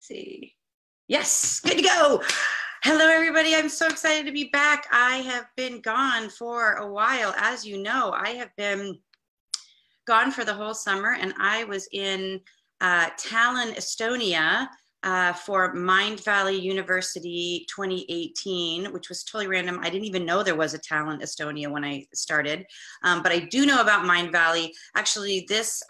see. Yes, good to go. Hello, everybody. I'm so excited to be back. I have been gone for a while. As you know, I have been gone for the whole summer, and I was in Tallinn, Estonia for MindValley University 2018, which was totally random. I didn't even know there was a Tallinn, Estonia when I started, but I do know about MindValley. Actually, this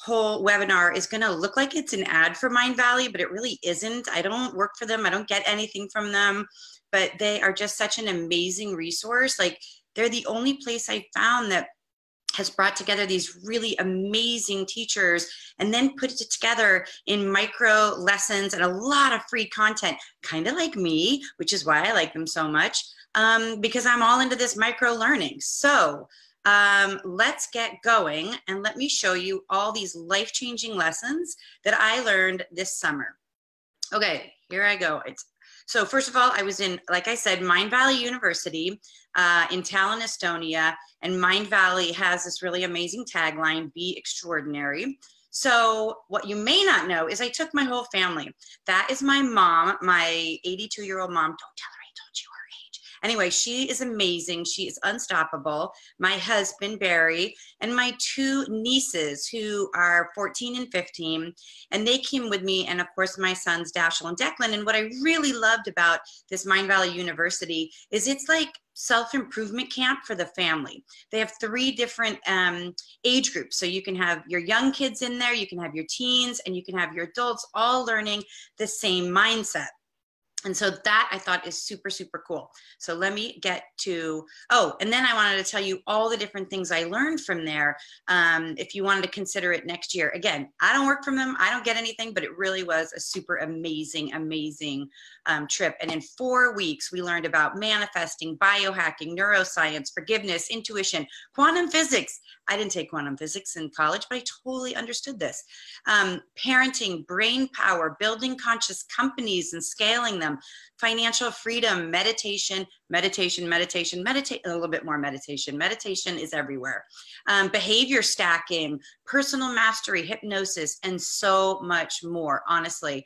whole webinar is going to look like it's an ad for MindValley, but it really isn't. I don't work for them. I don't get anything from them, but they are just such an amazing resource. Like, they're the only place I found that has brought together these really amazing teachers and then put it together in micro lessons and a lot of free content, kind of like me, which is why I like them so much, because I'm all into this micro learning. So let's get going, and let me show you all these life-changing lessons that I learned this summer. Okay, here I go. So first of all, I was in, like I said, MindValley University in Tallinn, Estonia, and MindValley has this really amazing tagline, "Be extraordinary." So what you may not know is I took my whole family. That is my mom, my 82-year-old mom. Don't tell her I told you her age. Anyway, she is amazing. She is unstoppable. My husband, Barry, and my two nieces who are 14 and 15. And they came with me, and of course my sons, Dashel and Declan. And what I really loved about this MindValley University is it's like self-improvement camp for the family. They have 3 different age groups. So you can have your young kids in there, you can have your teens, and you can have your adults all learning the same mindset. And so that I thought is super, super cool. So let me get to, oh, and then I wanted to tell you all the different things I learned from there. If you wanted to consider it next year. Again, I don't work from them. I don't get anything, but it really was a super amazing, amazing trip. And in 4 weeks, we learned about manifesting, biohacking, neuroscience, forgiveness, intuition, quantum physics. I didn't take quantum physics in college, but I totally understood this. Parenting, brain power, building conscious companies and scaling them, financial freedom, meditation, a little bit more meditation. Meditation is everywhere. Behavior stacking, personal mastery, hypnosis, and so much more, honestly.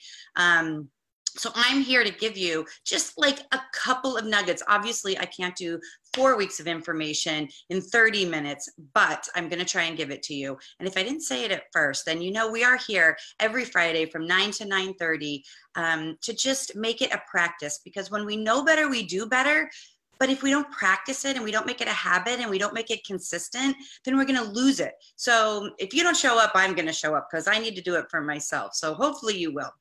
So I'm here to give you just like a couple of nuggets. Obviously, I can't do 4 weeks of information in 30 minutes, but I'm going to try and give it to you. And if I didn't say it at first, then you know we are here every Friday from 9 to 9:30 to just make it a practice, because when we know better, we do better. But if we don't practice it and we don't make it a habit and we don't make it consistent, then we're going to lose it. So if you don't show up, I'm going to show up because I need to do it for myself. So hopefully you will.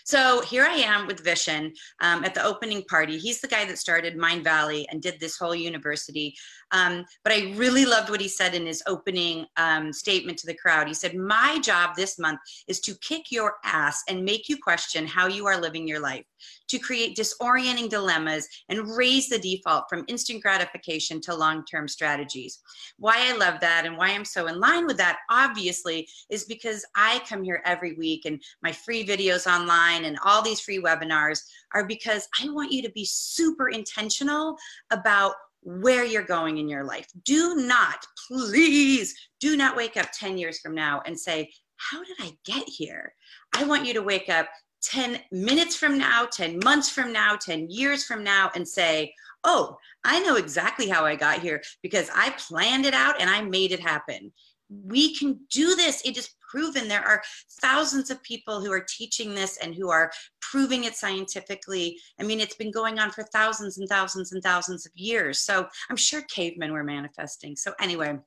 So here I am with Vishen at the opening party. He's the guy that started MindValley and did this whole university. But I really loved what he said in his opening statement to the crowd. He said, "My job this month is to kick your ass and make you question how you are living your life, to create disorienting dilemmas and raise the default from instant gratification to long-term strategies." Why I love that and why I'm so in line with that, obviously, is because I come here every week, and my free videos online and all these free webinars are because I want you to be super intentional about where you're going in your life. Do not, please, do not wake up 10 years from now and say, how did I get here? I want you to wake up 10 minutes from now, 10 months from now, 10 years from now, and say, oh, I know exactly how I got here because I planned it out and I made it happen. We can do this. It is proven. There are thousands of people who are teaching this and who are proving it scientifically. I mean, it's been going on for thousands and thousands and thousands of years. So I'm sure cavemen were manifesting. So anyway,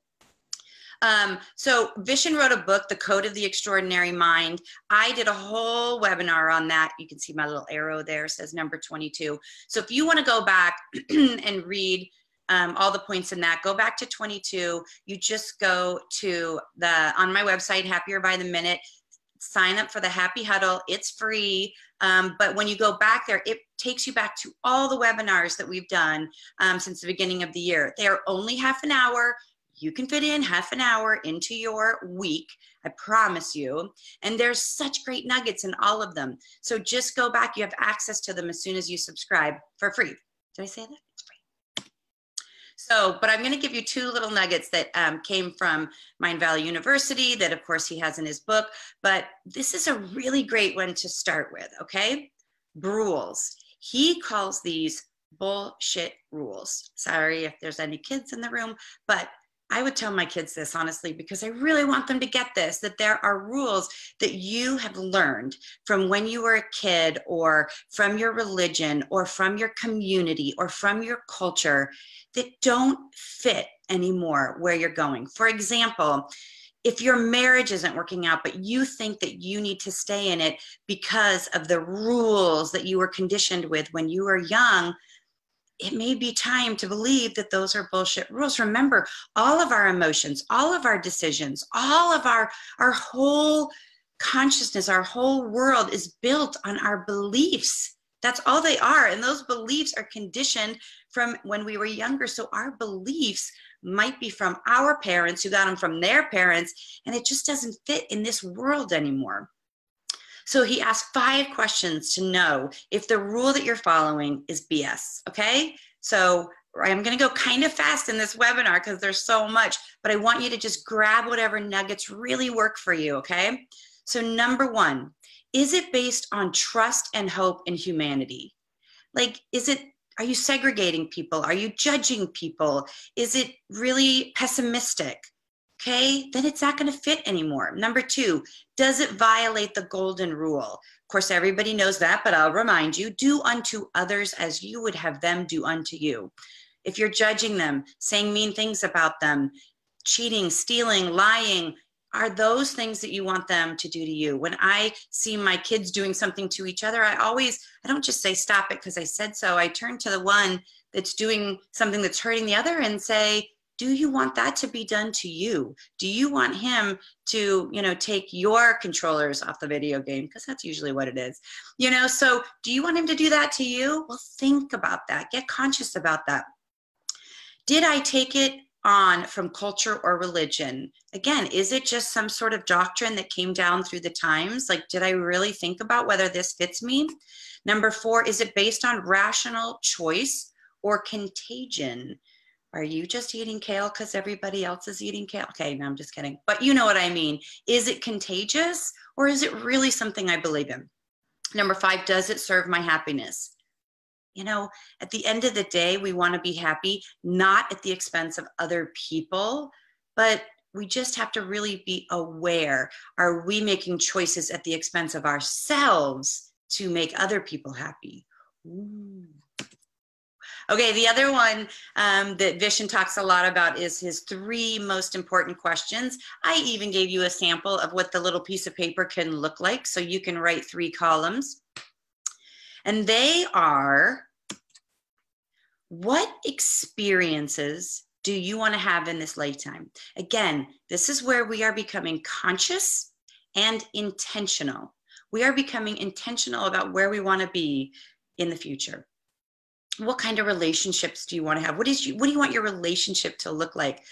so Vishen wrote a book, The Code of the Extraordinary Mind. I did a whole webinar on that. You can see my little arrow there, says number 22. So if you want to go back and read all the points in that, go back to 22. You just go to on my website, Happier by the Minute, sign up for the Happy Huddle. It's free. But when you go back there, it takes you back to all the webinars that we've done since the beginning of the year. They are only half an hour. You can fit in half an hour into your week, I promise you. And there's such great nuggets in all of them. So just go back. You have access to them as soon as you subscribe for free. Did I say that? It's free. So, but I'm going to give you two little nuggets that came from MindValley University that, of course, he has in his book. But this is a really great one to start with, okay? Rules. He calls these bullshit rules. Sorry if there's any kids in the room, but I would tell my kids this honestly, because I really want them to get this, that there are rules that you have learned from when you were a kid, or from your religion, or from your community, or from your culture that don't fit anymore where you're going. For example, if your marriage isn't working out, but you think that you need to stay in it because of the rules that you were conditioned with when you were young, it may be time to believe that those are bullshit rules. Remember, all of our emotions, all of our decisions, all of our whole consciousness, our whole world is built on our beliefs. That's all they are. And those beliefs are conditioned from when we were younger. So our beliefs might be from our parents who got them from their parents, and it just doesn't fit in this world anymore. So he asked 5 questions to know if the rule that you're following is BS, okay? So I'm gonna go kind of fast in this webinar because there's so much, but I want you to just grab whatever nuggets really work for you, okay? So number 1, is it based on trust and hope in humanity? Like, are you segregating people? Are you judging people? Is it really pessimistic? Okay, then it's not going to fit anymore. Number 2, does it violate the golden rule? Of course, everybody knows that, but I'll remind you, do unto others as you would have them do unto you. If you're judging them, saying mean things about them, cheating, stealing, lying, are those things that you want them to do to you? When I see my kids doing something to each other, I don't just say stop it because I said so. I turn to the one that's doing something that's hurting the other and say, do you want that to be done to you? Do you want him to, take your controllers off the video game? Because that's usually what it is. So do you want him to do that to you? Well, think about that. Get conscious about that. Did I take it on from culture or religion? Again, is it just some sort of doctrine that came down through the times? Like, did I really think about whether this fits me? Number 4, is it based on rational choice or contagion? Are you just eating kale because everybody else is eating kale? Okay, no, I'm just kidding. But you know what I mean. Is it contagious, or is it really something I believe in? Number 5, does it serve my happiness? At the end of the day, we want to be happy, not at the expense of other people, but we just have to really be aware. Are we making choices at the expense of ourselves to make other people happy? Ooh. Okay, the other one that Vishen talks a lot about is his 3 most important questions. I even gave you a sample of what the little piece of paper can look like, so you can write 3 columns. And they are, what experiences do you want to have in this lifetime? Again, this is where we are becoming conscious and intentional. We are becoming intentional about where we want to be in the future. What kind of relationships do you want to have? What do you want your relationship to look like?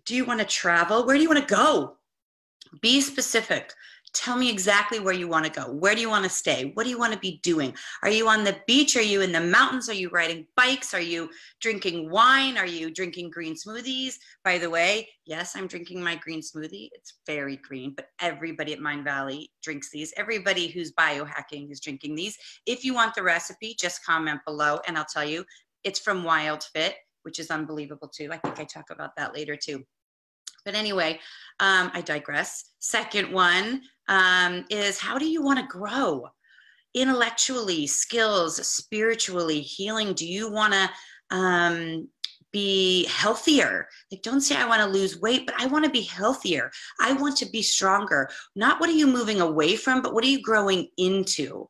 Do you want to travel? Where do you want to go? Be specific. Tell me exactly where you want to go. Where do you want to stay? What do you want to be doing? Are you on the beach? Are you in the mountains? Are you riding bikes? Are you drinking wine? Are you drinking green smoothies? By the way, yes, I'm drinking my green smoothie. It's very green, but everybody at MindValley drinks these. Everybody who's biohacking is drinking these. If you want the recipe, just comment below and I'll tell you. It's from Wild Fit, which is unbelievable too. I think I talk about that later too. But anyway, I digress. Second one is, how do you want to grow? Intellectually, skills, spiritually, healing. Do you want to be healthier? Like, don't say I want to lose weight, but I want to be healthier. I want to be stronger. Not what are you moving away from, but what are you growing into?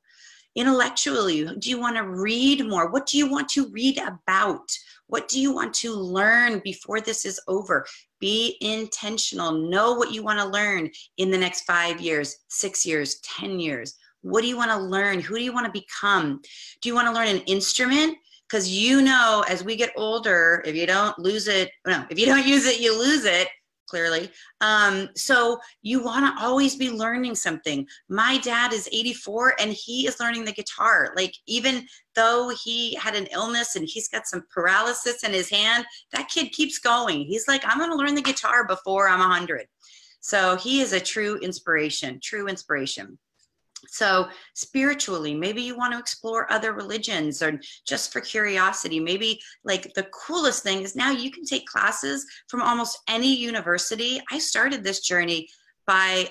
Intellectually, do you want to read more? What do you want to read about? What do you want to learn before this is over? Be intentional. Know what you want to learn in the next 5 years, 6 years, 10 years. What do you want to learn? Who do you want to become? Do you want to learn an instrument? Because as we get older, if you don't use it, you lose it. clearly. So you want to always be learning something. My dad is 84 and he is learning the guitar. Like, even though he had an illness and he's got some paralysis in his hand, that kid keeps going. He's like, I'm going to learn the guitar before I'm 100. So he is a true inspiration, true inspiration. So spiritually, maybe you want to explore other religions, or just for curiosity. Maybe, like, the coolest thing is now you can take classes from almost any university. I started this journey by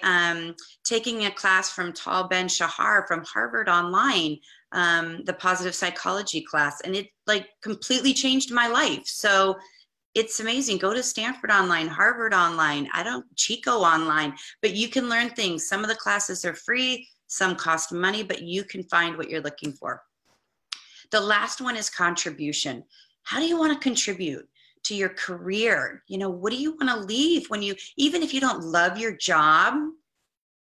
taking a class from Tal Ben Shahar from Harvard online, the positive psychology class, and it like completely changed my life. So it's amazing. Go to Stanford online, Harvard online, Chico online, but you can learn things. Some of the classes are free, some cost money, but you can find what you're looking for. The last one is contribution. How do you want to contribute to your career? You know, what do you want to leave when even if you don't love your job,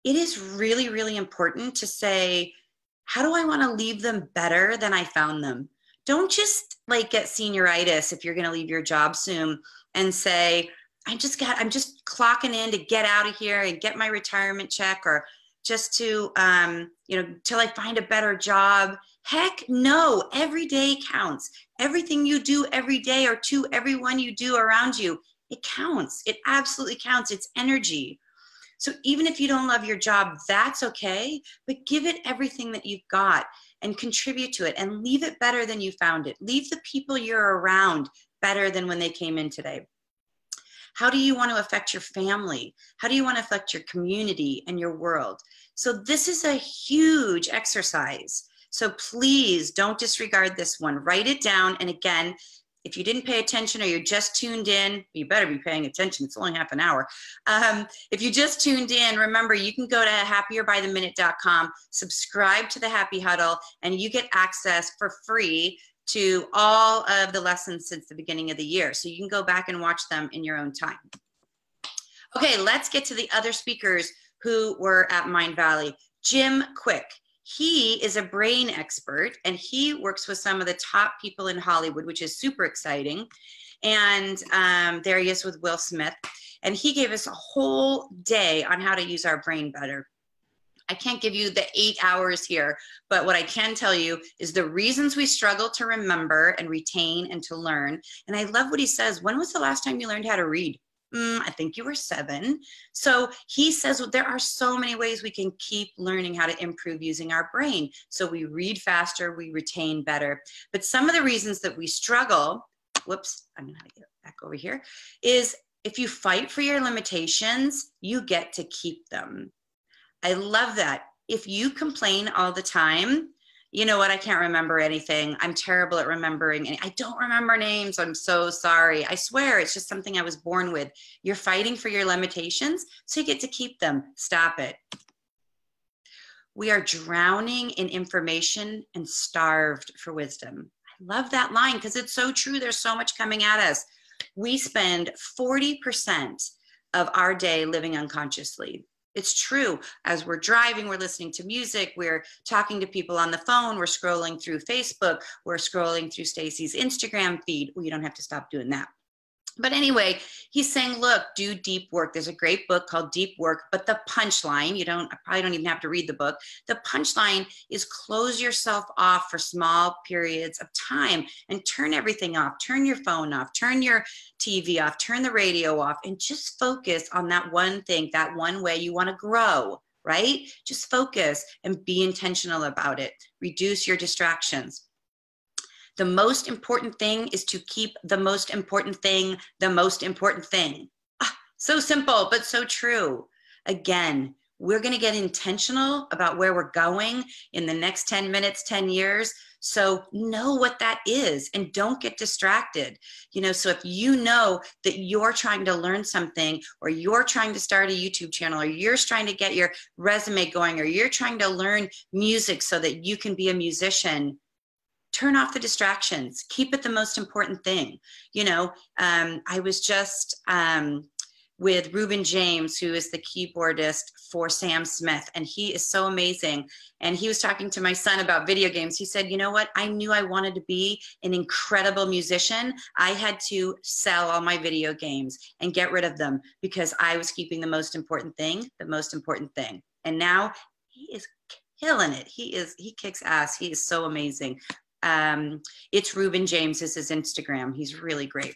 it is really, really important to say, how do I want to leave them better than I found them? Don't just like get senioritis if you're going to leave your job soon and say, I'm just clocking in to get out of here and get my retirement check, or just to, till I find a better job. Heck no, every day counts. Everything you do every day, or to everyone you do around you, it counts. It absolutely counts. It's energy. So even if you don't love your job, that's okay, but give it everything that you've got and contribute to it and leave it better than you found it. Leave the people you're around better than when they came in today. How do you want to affect your family? How do you want to affect your community and your world? So this is a huge exercise. So please don't disregard this one. Write it down. And again, if you didn't pay attention or you're just tuned in, you better be paying attention. It's only half an hour. If you just tuned in, remember, you can go to happierbytheminute.com, subscribe to the Happy Huddle, and you get access for free to all of the lessons since the beginning of the year. So you can go back and watch them in your own time. Okay, let's get to the other speakers who were at MindValley. Jim Quick. He is a brain expert, and he works with some of the top people in Hollywood, which is super exciting. And there he is with Will Smith. And he gave us a whole day on how to use our brain better. I can't give you the 8 hours here, but what I can tell you is the reasons we struggle to remember and retain and to learn. And I love what he says. When was the last time you learned how to read? I think you were 7. So he says, well, there are so many ways we can keep learning how to improve using our brain. So we read faster, we retain better. But some of the reasons that we struggle, whoops, I'm gonna get back over here, is if you fight for your limitations, you get to keep them. I love that. If you complain all the time, you know what, I can't remember anything. I'm terrible at remembering. I don't remember names. I'm so sorry. I swear it's just something I was born with. You're fighting for your limitations, so you get to keep them. Stop it. We are drowning in information and starved for wisdom. I love that line because it's so true. There's so much coming at us. We spend 40% of our day living unconsciously. It's true. As we're driving, we're listening to music, we're talking to people on the phone, we're scrolling through Facebook, we're scrolling through Stacy's Instagram feed. Well, you don't have to stop doing that. But anyway, he's saying, look, do deep work. There's a great book called Deep Work, but the punchline, I probably don't even have to read the book. The punchline is close yourself off for small periods of time and turn everything off. Turn your phone off, turn your TV off, turn the radio off, and just focus on that one thing, that one way you want to grow, right? Just focus and be intentional about it. Reduce your distractions. The most important thing is to keep the most important thing the most important thing. So simple, but so true. Again, we're going to get intentional about where we're going in the next 10 minutes, 10 years. So know what that is and don't get distracted. So if you know that you're trying to learn something, or you're trying to start a YouTube channel, or you're trying to get your resume going, or you're trying to learn music so that you can be a musician, turn off the distractions. Keep it the most important thing. I was just with Reuben James, who is the keyboardist for Sam Smith, and he is so amazing. And he was talking to my son about video games. He said, you know what? I knew I wanted to be an incredible musician. I had to sell all my video games and get rid of them because I was keeping the most important thing, the most important thing. And now he is killing it. He kicks ass. He is so amazing. It's Reuben James is his Instagram. He's really great.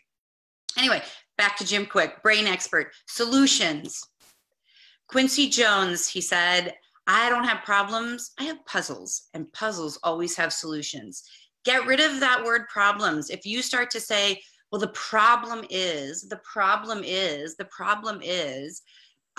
Anyway, back to Jim Quick, brain expert, solutions. Quincy Jones, he said, I don't have problems, I have puzzles, and puzzles always have solutions. Get rid of that word problems. If you start to say, well, the problem is,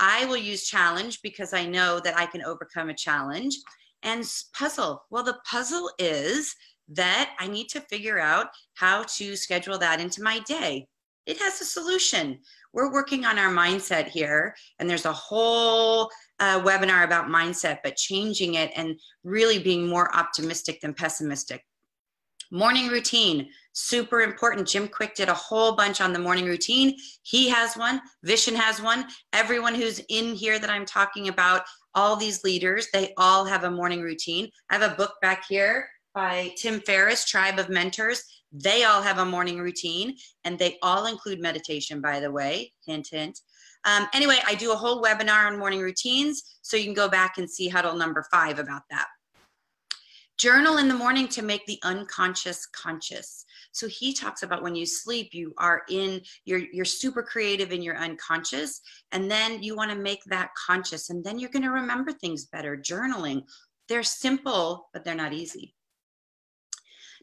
I will use challenge because I know that I can overcome a challenge. And puzzle, well, the puzzle is that I need to figure out how to schedule that into my day. It has a solution. We're working on our mindset here, and there's a whole webinar about mindset, but changing it and really being more optimistic than pessimistic. Morning routine, super important. Jim Quick did a whole bunch on the morning routine. He has one, Vishen has one. Everyone who's in here that I'm talking about, all these leaders, they all have a morning routine. I have a book back here by Tim Ferriss, Tribe of Mentors. They all have a morning routine, and they all include meditation, by the way, hint, hint. Anyway, I do a whole webinar on morning routines, so you can go back and see Huddle number 5 about that. Journal in the morning to make the unconscious conscious. So he talks about when you sleep, you are you're super creative in your unconscious, and then you want to make that conscious, and then you're going to remember things better. Journaling, they're simple, but they're not easy.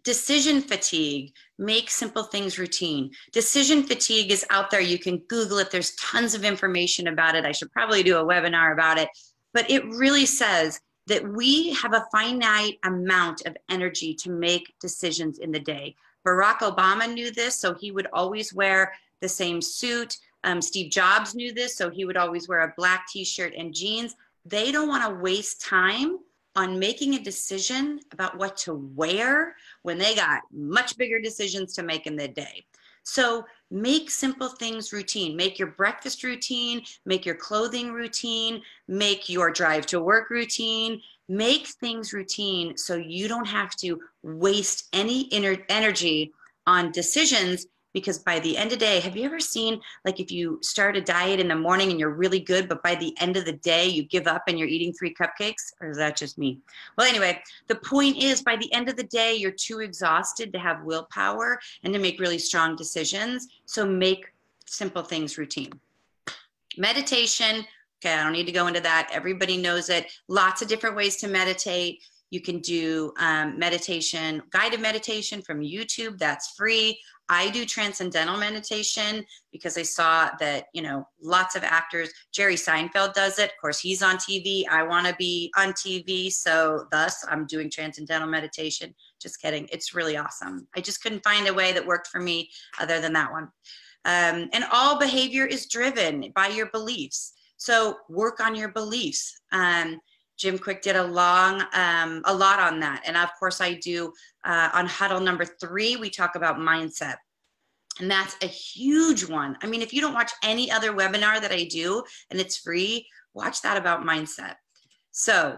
Decision fatigue, make simple things routine. Decision fatigue is out there. You can Google it. There's tons of information about it. I should probably do a webinar about it, but it really says that we have a finite amount of energy to make decisions in the day. Barack Obama knew this, so he would always wear the same suit. Steve Jobs knew this, so he would always wear a black t-shirt and jeans. They don't want to waste time on making a decision about what to wear when they got much bigger decisions to make in the day. So make simple things routine. Make your breakfast routine, make your clothing routine, make your drive to work routine, make things routine so you don't have to waste any energy on decisions, because by the end of the day, have you ever seen, like if you start a diet in the morning and you're really good, but by the end of the day, you give up and you're eating 3 cupcakes? Or is that just me? Well, anyway, the point is by the end of the day, you're too exhausted to have willpower and to make really strong decisions. So make simple things routine. Meditation. Okay, I don't need to go into that. Everybody knows it. Lots of different ways to meditate. You can do meditation, guided meditation from YouTube. That's free. I do transcendental meditation because I saw that, you know, lots of actors, Jerry Seinfeld does it. Of course, he's on TV. I want to be on TV. So thus I'm doing transcendental meditation. Just kidding. It's really awesome. I just couldn't find a way that worked for me other than that one. And all behavior is driven by your beliefs. So work on your beliefs. Jim Quick did a lot on that. And of course I do on Huddle number 3, we talk about mindset. And that's a huge one. I mean, if you don't watch any other webinar that I do and it's free, watch that about mindset. So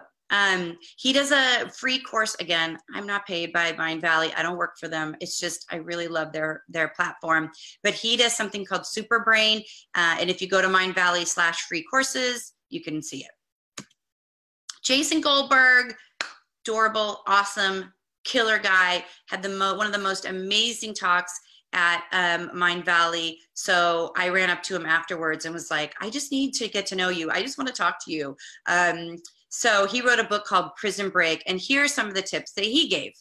he does a free course. Again, I'm not paid by MindValley. I don't work for them. It's just, I really love their platform, but he does something called Super Brain. And if you go to MindValley/free courses, you can see it. Jason Goldberg, adorable, awesome, killer guy, had one of the most amazing talks at MindValley. So I ran up to him afterwards and was like, I just need to get to know you. I just want to talk to you. So he wrote a book called Prison Break. And here are some of the tips that he gave.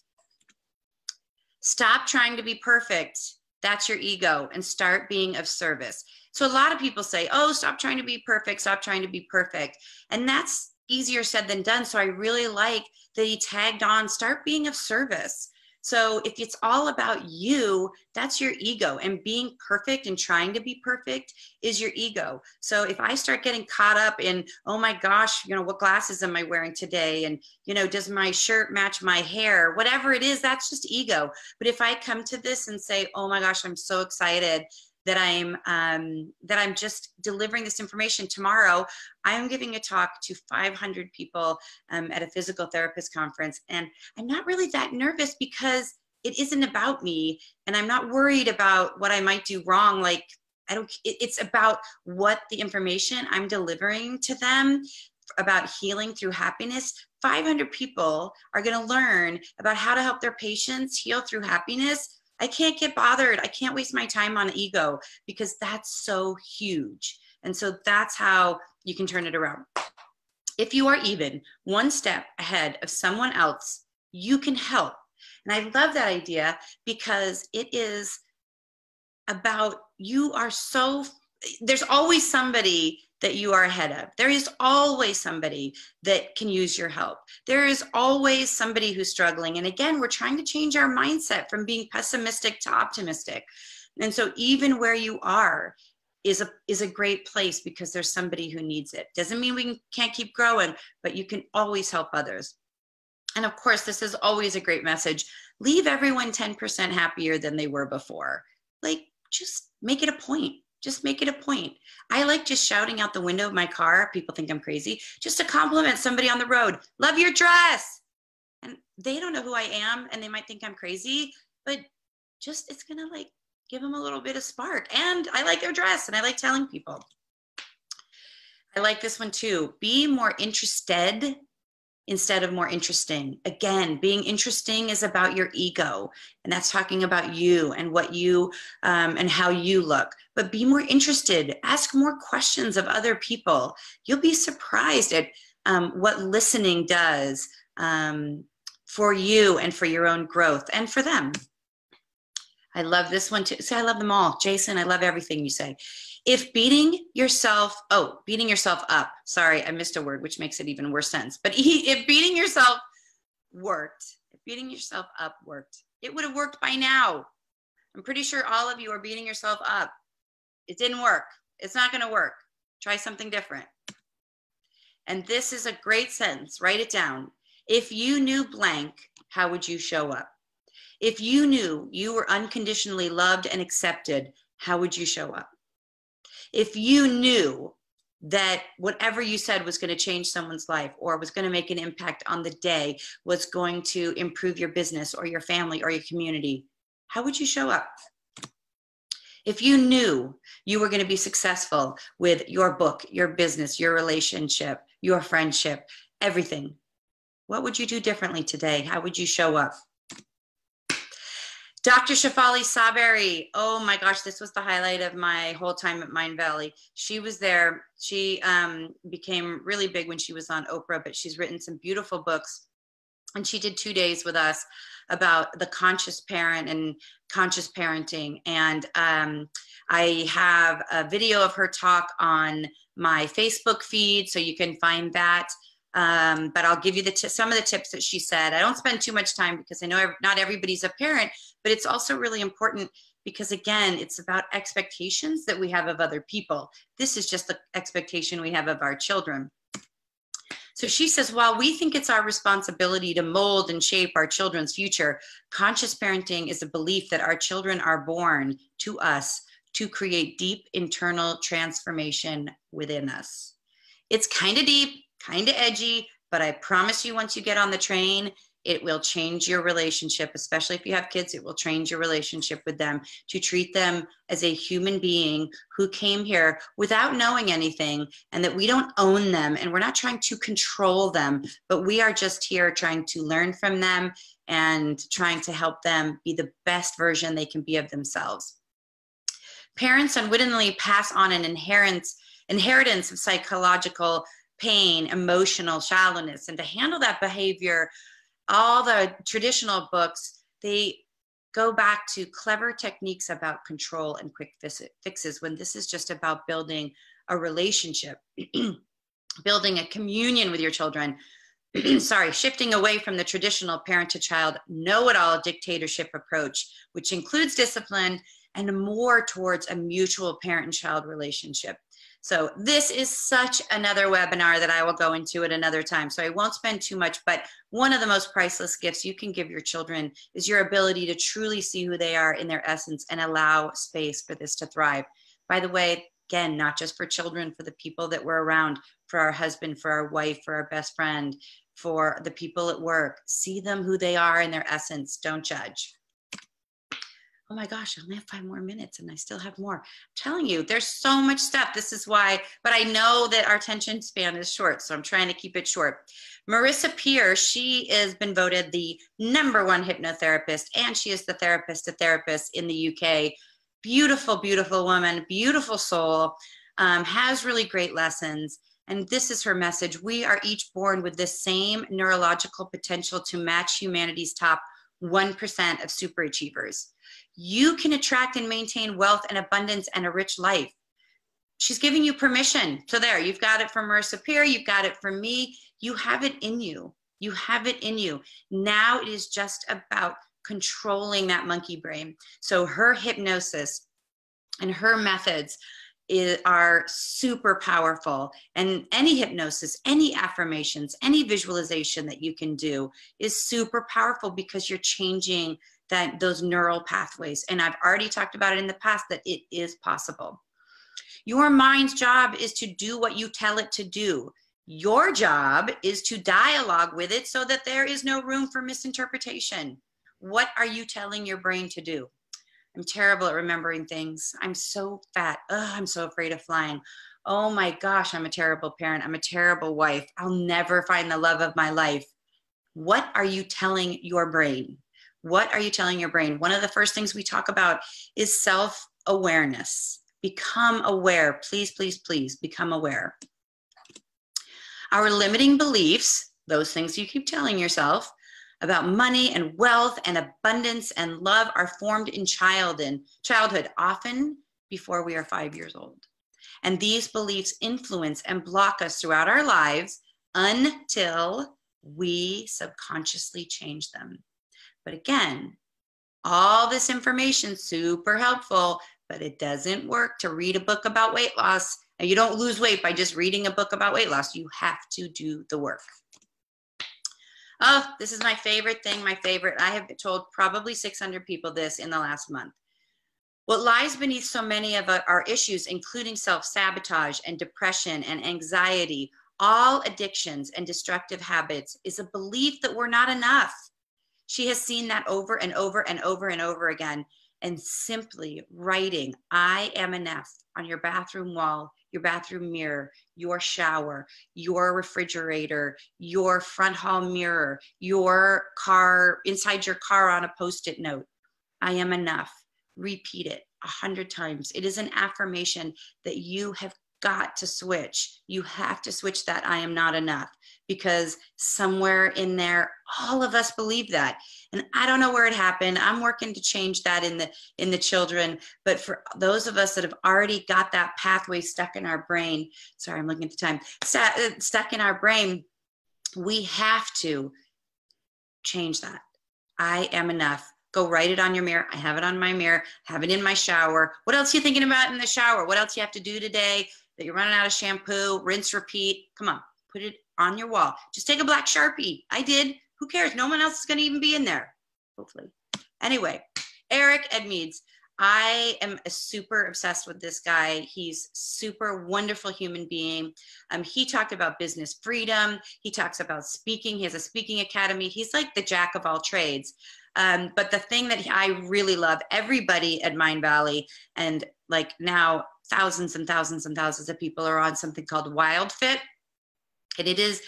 Stop trying to be perfect. That's your ego, and start being of service. So a lot of people say, oh, stop trying to be perfect. Stop trying to be perfect. And that's easier said than done. So I really like that he tagged on, start being of service. So if it's all about you, that's your ego, and being perfect and trying to be perfect is your ego. So if I start getting caught up in, oh my gosh, you know, what glasses am I wearing today? And, you know, does my shirt match my hair? Whatever it is, that's just ego. But if I come to this and say, oh my gosh, I'm so excited that I'm just delivering this information. Tomorrow, I'm giving a talk to 500 people at a physical therapist conference, and I'm not really that nervous because it isn't about me, and I'm not worried about what I might do wrong. Like, it's about what the information I'm delivering to them about healing through happiness. 500 people are going to learn about how to help their patients heal through happiness. I can't get bothered. I can't waste my time on ego, because that's so huge. And so that's how you can turn it around. If you are even one step ahead of someone else, you can help. And I love that idea, because it is about, there's always somebody that you are ahead of. There is always somebody that can use your help. There is always somebody who's struggling. And again, we're trying to change our mindset from being pessimistic to optimistic. And so even where you are is a great place, because there's somebody who needs it. Doesn't mean we can't keep growing, but you can always help others. And of course, this is always a great message. Leave everyone 10% happier than they were before. Like, just make it a point. Just make it a point. I like just shouting out the window of my car. People think I'm crazy. Just to compliment somebody on the road. Love your dress. And they don't know who I am, and they might think I'm crazy, but just, it's going to like give them a little bit of spark. And I like their dress, and I like telling people. I like this one too. Be more interested instead of more interesting. Again, being interesting is about your ego, and that's talking about you and what you and how you look. But be more interested. Ask more questions of other people. You'll be surprised at what listening does for you and for your own growth and for them. I love this one too. So I love them all. Jason, I love everything you say. If beating yourself up, sorry, I missed a word, which makes it even worse sense. But if beating yourself up worked, it would have worked by now. I'm pretty sure all of you are beating yourself up. It didn't work. It's not going to work. Try something different. And this is a great sentence. Write it down. If you knew blank, how would you show up? If you knew you were unconditionally loved and accepted, how would you show up? If you knew that whatever you said was going to change someone's life, or was going to make an impact on the day, was going to improve your business or your family or your community, how would you show up? If you knew you were going to be successful with your book, your business, your relationship, your friendship, everything, what would you do differently today? How would you show up? Dr. Shefali Saberi, oh my gosh, this was the highlight of my whole time at MindValley. She was there. She became really big when she was on Oprah, but she's written some beautiful books. And she did 2 days with us about the conscious parent and conscious parenting. And I have a video of her talk on my Facebook feed, so you can find that. But I'll give you some of the tips that she said. I don't spend too much time, because I know not everybody's a parent, but it's also really important because, again, it's about expectations that we have of other people. This is just the expectation we have of our children. So she says, while we think it's our responsibility to mold and shape our children's future, conscious parenting is a belief that our children are born to us to create deep internal transformation within us. It's kind of deep, kind of edgy, but I promise you, once you get on the train, it will change your relationship, especially if you have kids. It will change your relationship with them, to treat them as a human being who came here without knowing anything, and that we don't own them, and we're not trying to control them, but we are just here trying to learn from them and trying to help them be the best version they can be of themselves. Parents unwittingly pass on an inheritance of psychological pain, emotional shallowness, and to handle that behavior, all the traditional books, they go back to clever techniques about control and quick fixes, when this is just about building a relationship, building a communion with your children. Shifting away from the traditional parent to child know-it-all dictatorship approach, which includes discipline, and more towards a mutual parent and child relationship. So this is such another webinar that I will go into at another time. So I won't spend too much, but one of the most priceless gifts you can give your children is your ability to truly see who they are in their essence and allow space for this to thrive. By the way, again, not just for children, for the people that we're around, for our husband, for our wife, for our best friend, for the people at work. See them who they are in their essence. Don't judge. Oh my gosh, I only have 5 more minutes and I still have more. I'm telling you, there's so much stuff. This is why, but I know that our attention span is short, so I'm trying to keep it short. Marissa Peer, she has been voted the #1 hypnotherapist, and she is the therapist to therapists in the UK. Beautiful, beautiful woman, beautiful soul, has really great lessons. And this is her message. We are each born with the same neurological potential to match humanity's top 1% of superachievers. You can attract and maintain wealth and abundance and a rich life. She's giving you permission. So there, you've got it from Marissa Peer, you've got it from me. You have it in you. You have it in you. Now it is just about controlling that monkey brain. So her hypnosis and her methods are super powerful. And any hypnosis, any affirmations, any visualization that you can do is super powerful because you're changing those neural pathways. And I've already talked about it in the past that it is possible. Your mind's job is to do what you tell it to do. Your job is to dialogue with it so that there is no room for misinterpretation. What are you telling your brain to do? I'm terrible at remembering things. I'm so fat. Ugh, I'm so afraid of flying. Oh my gosh, I'm a terrible parent. I'm a terrible wife. I'll never find the love of my life. What are you telling your brain? What are you telling your brain? One of the first things we talk about is self-awareness. Become aware. Please, please, please become aware. Our limiting beliefs, those things you keep telling yourself, about money and wealth and abundance and love are formed in childhood, often before we are 5 years old. And these beliefs influence and block us throughout our lives until we subconsciously change them. But again, all this information, super helpful, but it doesn't work to read a book about weight loss. And you don't lose weight by just reading a book about weight loss. You have to do the work. Oh, this is my favorite thing, my favorite. I have told probably 600 people this in the last month. What lies beneath so many of our issues, including self-sabotage and depression and anxiety, all addictions and destructive habits, is a belief that we're not enough. She has seen that over and over and over and over again. And simply writing, I am enough, on your bathroom wall, your bathroom mirror, your shower, your refrigerator, your front hall mirror, your car, inside your car on a Post-it note. I am enough. Repeat it 100 times. It is an affirmation that you have got to switch. You have to switch that I am not enough, because somewhere in there, all of us believe that. And I don't know where it happened. I'm working to change that in the children. But for those of us that have already got that pathway stuck in our brain, sorry, I'm looking at the time, stuck in our brain, we have to change that. I am enough. Go write it on your mirror. I have it on my mirror, have it in my shower. What else are you thinking about in the shower? What else you have to do today that you're running out of shampoo? Rinse, repeat. Come on, put it on your wall. Just take a black Sharpie. I did. Who cares? No one else is going to even be in there, hopefully. Anyway, Eric Edmeades. I am super obsessed with this guy. He's super wonderful human being. He talked about business freedom. He talks about speaking. He has a speaking academy. He's like the jack of all trades. But the thing that I really love, everybody at MindValley, and like now thousands and thousands and thousands of people are on something called WildFit. And it is,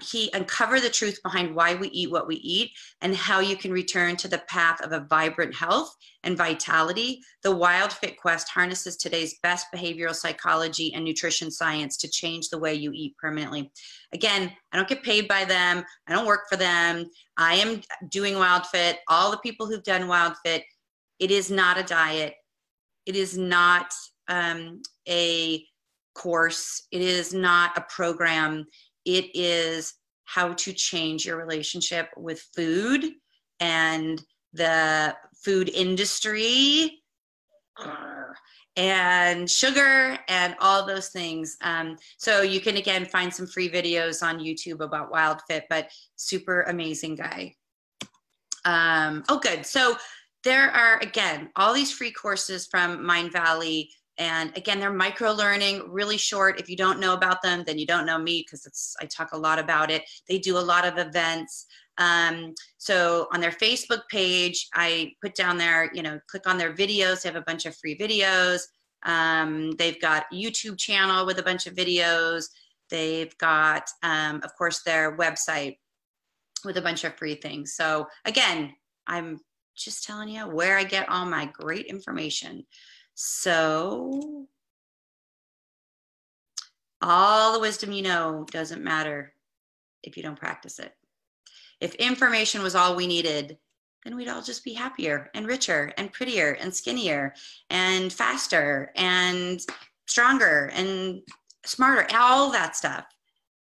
he uncovered the truth behind why we eat what we eat and how you can return to the path of a vibrant health and vitality. The WildFit quest harnesses today's best behavioral psychology and nutrition science to change the way you eat permanently. Again, I don't get paid by them. I don't work for them. I am doing WildFit. All the people who've done WildFit, it is not a diet. It is not a course. It is not a program. It is how to change your relationship with food and the food industry and sugar and all those things. So you can, again, find some free videos on YouTube about WildFit, but super amazing guy. Oh, good. So there are, again, all these free courses from MindValley. And again, they're micro learning, really short. If you don't know about them, then you don't know me, because I talk a lot about it. They do a lot of events. So on their Facebook page, I put down there, you know, click on their videos. They have a bunch of free videos. They've got a YouTube channel with a bunch of videos. They've got, of course, their website with a bunch of free things. So again, I'm just telling you where I get all my great information. So all the wisdom you know doesn't matter if you don't practice it. If information was all we needed, then we'd all just be happier and richer and prettier and skinnier and faster and stronger and smarter, all that stuff,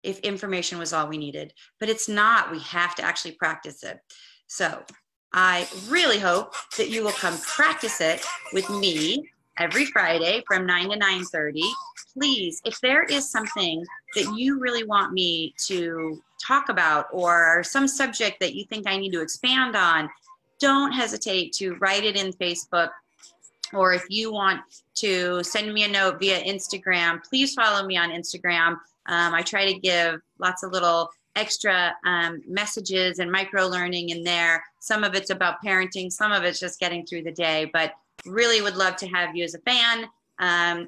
if information was all we needed. But it's not. We have to actually practice it. So I really hope that you will come practice it with me every Friday from 9 to 9:30. Please, if there is something that you really want me to talk about or some subject that you think I need to expand on, don't hesitate to write it in Facebook. Or if you want to send me a note via Instagram, please follow me on Instagram. I try to give lots of little extra messages and micro learning in there. Some of it's about parenting, some of it's just getting through the day, but really would love to have you as a fan.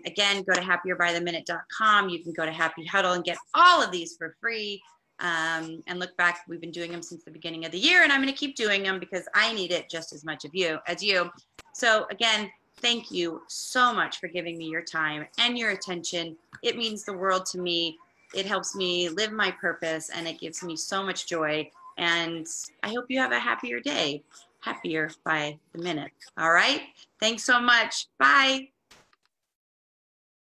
Again, go to happierbytheminute.com. You can go to Happy Huddle and get all of these for free. And look back, we've been doing them since the beginning of the year, and I'm going to keep doing them because I need it just as much as you. So again, thank you so much for giving me your time and your attention. It means the world to me. It helps me live my purpose, and it gives me so much joy. And I hope you have a happier day, happier by the minute. All right. Thanks so much. Bye.